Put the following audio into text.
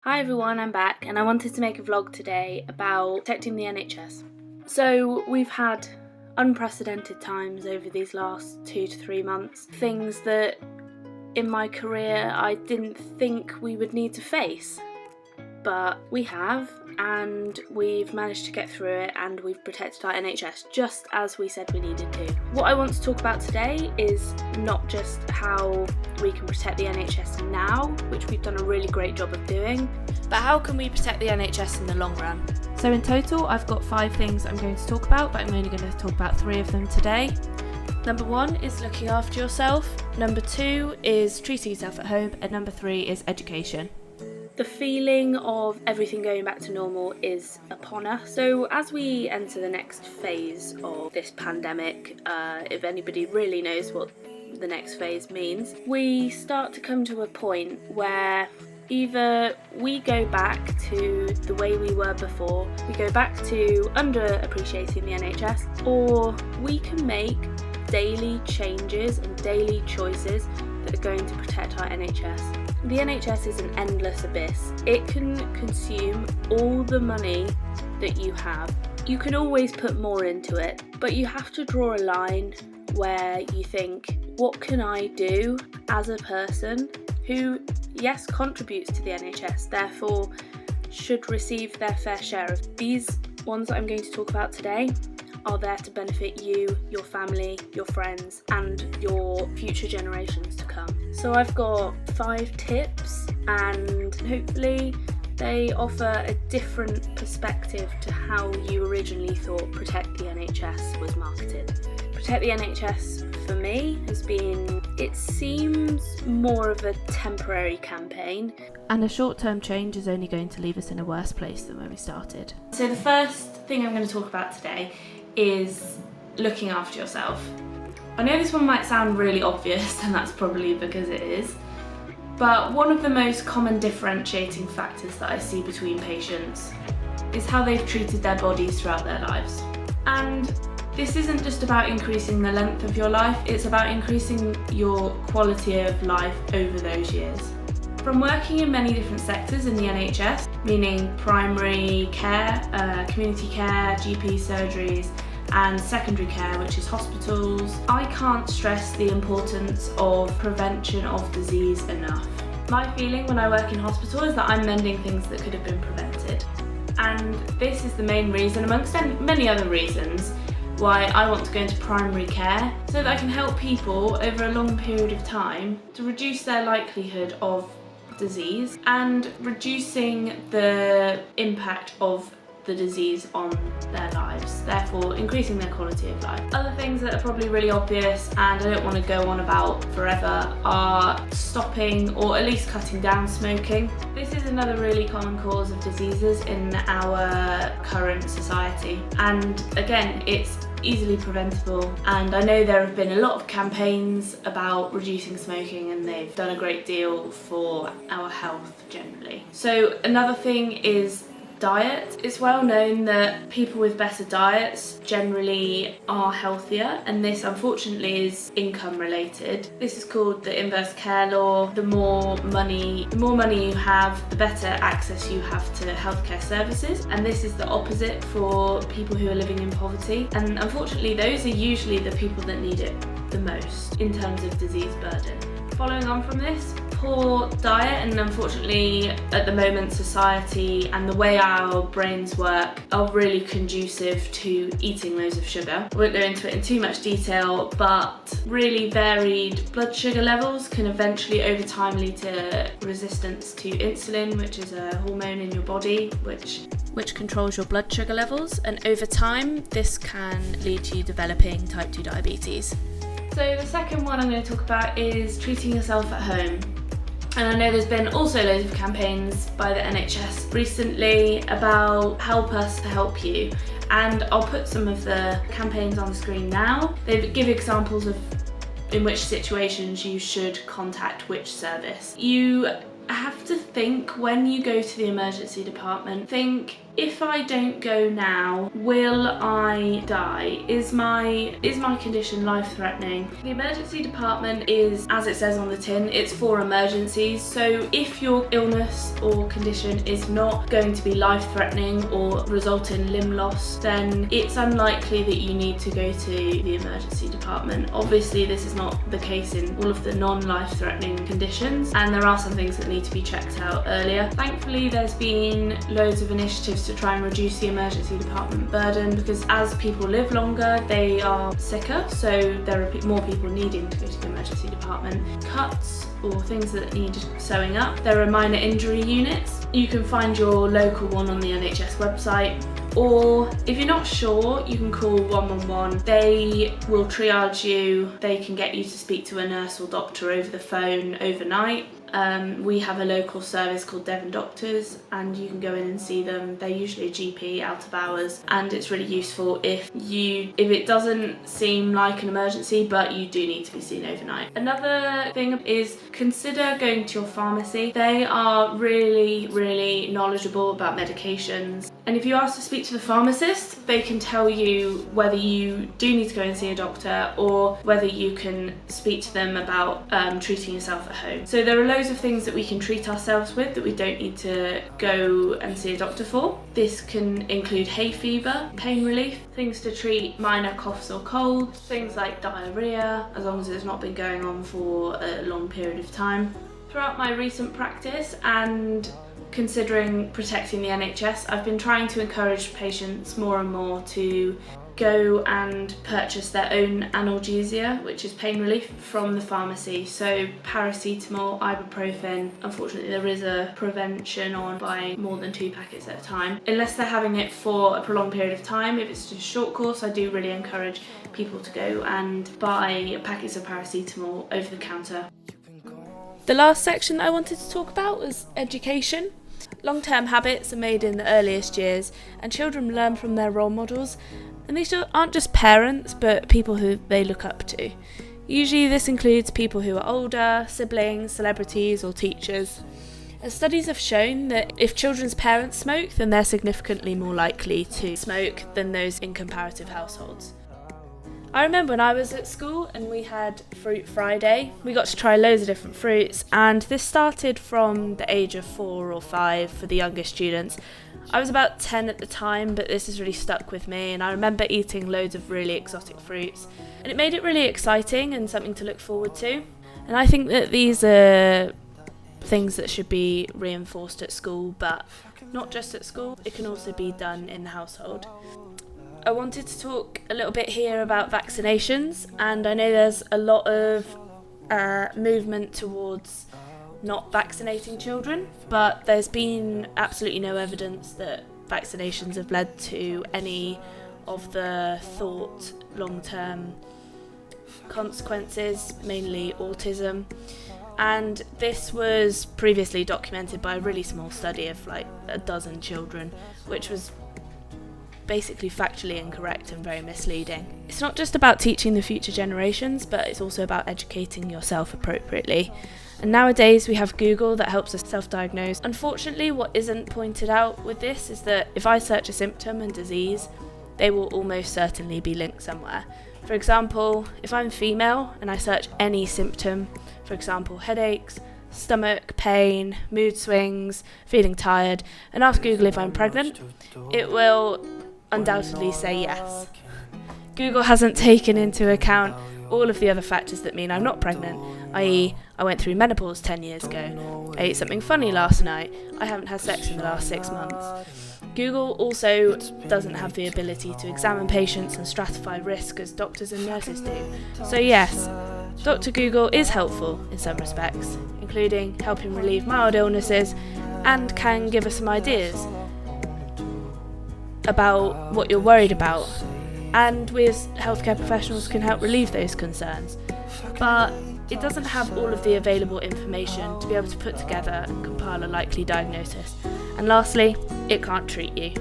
Hi everyone, I'm back and I wanted to make a vlog today about protecting the NHS. So we've had unprecedented times over these last 2 to 3 months. Things that in my career I didn't think we would need to face. But we have, and we've managed to get through it, and we've protected our NHS just as we said we needed to. What I want to talk about today is not just how we can protect the NHS now, which we've done a really great job of doing, but how can we protect the NHS in the long run. So in total I've got 5 things I'm going to talk about, but I'm only going to talk about 3 of them today. Number 1 is looking after yourself, number 2 is treating yourself at home, and number 3 is education. The feeling of everything going back to normal is upon us. So as we enter the next phase of this pandemic, if anybody really knows what the next phase means, we start to come to a point where either we go back to the way we were before, we go back to underappreciating the NHS, or we can make daily changes and daily choices that are going to protect our NHS. The NHS is an endless abyss. It can consume all the money that you have. You can always put more into it, but you have to draw a line where you think, what can I do as a person who, yes, contributes to the NHS, therefore should receive their fair share of these ones that I'm going to talk about today are there to benefit you, your family, your friends, and your future generations to come. So I've got 5 tips, and hopefully they offer a different perspective to how you originally thought Protect the NHS was marketed. Protect the NHS for me has been, it seems more of a temporary campaign. And a short-term change is only going to leave us in a worse place than when we started. So the first thing I'm going to talk about today is looking after yourself. I know this one might sound really obvious, and that's probably because it is, but one of the most common differentiating factors that I see between patients is how they've treated their bodies throughout their lives. And this isn't just about increasing the length of your life, it's about increasing your quality of life over those years. From working in many different sectors in the NHS, meaning primary care, community care, GP surgeries, and secondary care, which is hospitals, I can't stress the importance of prevention of disease enough. My feeling when I work in hospital is that I'm mending things that could have been prevented. And this is the main reason, amongst many other reasons, why I want to go into primary care, so that I can help people over a long period of time to reduce their likelihood of disease and reducing the impact of the disease on their lives, therefore increasing their quality of life. Other things that are probably really obvious and I don't want to go on about forever are stopping or at least cutting down smoking. This is another really common cause of diseases in our current society, and again, it's easily preventable, and I know there have been a lot of campaigns about reducing smoking and they've done a great deal for our health generally. So another thing is diet. It's well known that people with better diets generally are healthier, and this unfortunately is income related. This is called the inverse care law. The more money you have, the better access you have to healthcare services, and this is the opposite for people who are living in poverty, and unfortunately those are usually the people that need it the most in terms of disease burden. Following on from this, poor diet, and unfortunately at the moment society and the way our brains work are really conducive to eating loads of sugar. I won't go into it in too much detail, but really varied blood sugar levels can eventually over time lead to resistance to insulin, which is a hormone in your body which controls your blood sugar levels, and over time this can lead to you developing type 2 diabetes. So the second one I'm going to talk about is treating yourself at home. And I know there's been also loads of campaigns by the NHS recently about help us to help you. And I'll put some of the campaigns on the screen now. They give examples of in which situations you should contact which service. You I have to think, when you go to the emergency department, think, if I don't go now, will I die? Is my condition life-threatening? The emergency department is, as it says on the tin, it's for emergencies. So if your illness or condition is not going to be life-threatening or result in limb loss, then it's unlikely that you need to go to the emergency department. Obviously, this is not the case in all of the non-life-threatening conditions, and there are some things that need to be checked out earlier. Thankfully, there's been loads of initiatives to try and reduce the emergency department burden, because as people live longer, they are sicker, so there are more people needing to go to the emergency department. Cuts or things that need sewing up. There are minor injury units. You can find your local one on the NHS website, or if you're not sure, you can call 111. They will triage you. They can get you to speak to a nurse or doctor over the phone overnight. We have a local service called Devon Doctors, and you can go in and see them. They're usually a GP out of hours, and it's really useful if it doesn't seem like an emergency but you do need to be seen overnight. Another thing is, consider going to your pharmacy. They are really knowledgeable about medications, and if you ask to speak to the pharmacist, they can tell you whether you do need to go and see a doctor or whether you can speak to them about treating yourself at home. So there are loads of things that we can treat ourselves with that we don't need to go and see a doctor for. This can include hay fever, pain relief, things to treat minor coughs or colds, things like diarrhea, as long as it's not been going on for a long period of time. Throughout my recent practice and considering protecting the NHS, I've been trying to encourage patients more and more to go and purchase their own analgesia, which is pain relief, from the pharmacy. So paracetamol, ibuprofen. Unfortunately, there is a prevention on buying more than 2 packets at a time. Unless they're having it for a prolonged period of time, if it's just a short course, I do really encourage people to go and buy packets of paracetamol over the counter. The last section that I wanted to talk about was education. Long-term habits are made in the earliest years, and children learn from their role models, and these aren't just parents but people who they look up to. Usually this includes people who are older, siblings, celebrities or teachers. As studies have shown that if children's parents smoke, then they're significantly more likely to smoke than those in comparative households. I remember when I was at school and we had Fruit Friday. We got to try loads of different fruits, and this started from the age of 4 or 5 for the youngest students. I was about 10 at the time, but this has really stuck with me, and I remember eating loads of really exotic fruits, and it made it really exciting and something to look forward to. And I think that these are things that should be reinforced at school, but not just at school, it can also be done in the household. I wanted to talk a little bit here about vaccinations, and I know there's a lot of movement towards not vaccinating children, but there's been absolutely no evidence that vaccinations have led to any of the thought long-term consequences, mainly autism. And this was previously documented by a really small study of like a dozen children, which was basically factually incorrect and very misleading. It's not just about teaching the future generations, but it's also about educating yourself appropriately. And nowadays we have Google that helps us self-diagnose. Unfortunately, what isn't pointed out with this is that if I search a symptom and disease, they will almost certainly be linked somewhere. For example, if I'm female and I search any symptom, for example headaches, stomach pain, mood swings, feeling tired, and ask Google if I'm pregnant, it will undoubtedly say yes. Google hasn't taken into account all of the other factors that mean I'm not pregnant, i.e. I went through menopause 10 years ago, I ate something funny last night, I haven't had sex in the last 6 months. Google also doesn't have the ability to examine patients and stratify risk as doctors and nurses do. So yes, Dr. Google is helpful in some respects, including helping relieve mild illnesses, and can give us some ideas about what you're worried about, and we as healthcare professionals can help relieve those concerns. But it doesn't have all of the available information to be able to put together and compile a likely diagnosis. And lastly, it can't treat you.